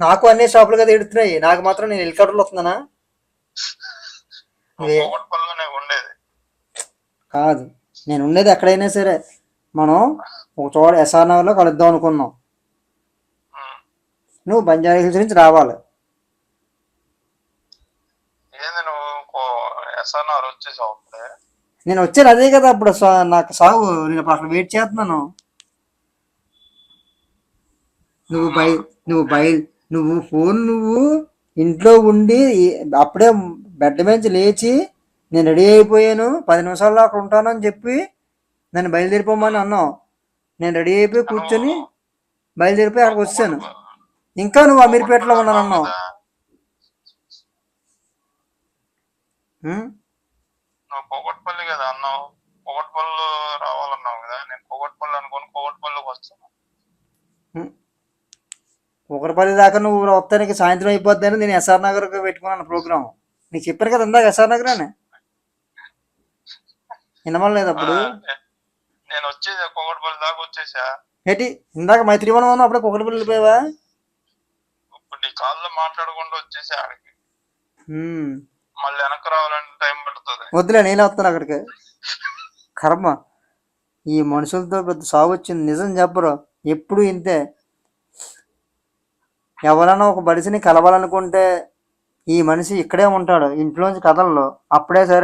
నాకు అన్ని షాపులు కదా ఎడుతున్నాయి, నాకు మాత్రం నేను హెలికాప్టర్లో వస్తున్నానా? కోకట్పల్లిలోనే ఉండేది. కాదు, నేను ఉండేది ఎక్కడైనా సరే మనం ఒక చోట ఎస్ఆర్ నగర్లో కలుద్దాం అనుకున్నాం. ఉమ్. నువ్వు బంజారా హిల్స్ నుంచి రావాలి. ఏంది నువ్వు ఎస్ఆర్ఆర్ వచ్చేసావు అప్పుడే? నేను వచ్చాను అదే కదా అప్పుడు నాకు సాగు, నేను అప్పుడు అక్కడ వెయిట్ చేస్తున్నాను. నువ్వు అవునా? బయ నువ్వు ఓకే. బయ నువ్వు ఇంట్లో ఉండి అప్పుడే బెడ్ నుంచి లేచి నేను రెడీ అయిపోయాను 10 నిమిషాల్లో అక్కడ ఉంటాను అని చెప్పి నన్ను బయలుదేరిపోమని ఉమ్. అన్నావు. నేను రెడీ అయిపోయి నువ్వు కూర్చొని బయలుదేరిపోయి నువ్వు అక్కడికి కోకట్ వచ్చాను. ఇంకా నువ్వు అమీర్పేటలో కోకట్పల్లి అన్నావు ఉన్నానన్నావు. కదా. ఉం? నువ్వు కోకట్పల్లి కదా అన్నావు. కోకట్పల్లి రావాలన్నావు కదా, నేను కోకట్పల్లి అనుకోని కోకట్పల్లికి వస్తాను. ఉం. ఒకటిపల్లి దాకా నువ్వు వస్తానికి సాయంత్రం అయిపోద్దని నేను ఎస్ఆర్ నగర్కి పెట్టుకున్నాను ప్రోగ్రామ్. నీకు చెప్పాను కదా ఇందాక ఎస్ఆర్ నగర్ అని. వినమలేదు ఆ, అప్పుడు. నేను వచ్చేసా, కోకట్పల్లి దాకా వచ్చేసా. ఏంటి ఇందాక మైత్రివనం ఉన్నావు, అప్పుడే ఒకటిపల్లి వెళ్ళిపోయావా? ఇప్పుడు నీ కాల్లో మాట్లాడకుండా వచ్చేసా ఆడికి. ఉం. మళ్ళీ వెనక్కి రావాలంటే టైం పడుతుంది. వద్దులే, నేనే వస్తాను అక్కడికి. కర్మ, ఈ మనుషులతో పెద్ద సాగు వచ్చింది. నిజం చెప్పరు, ఎప్పుడు ఇంతే. ఎవరైనా ఒక మనిషిని కలవాలనుకుంటే ఈ మనిషి ఇక్కడే ఉంటాడు, ఇంట్లోంచి కదలడు. అప్పుడే సరే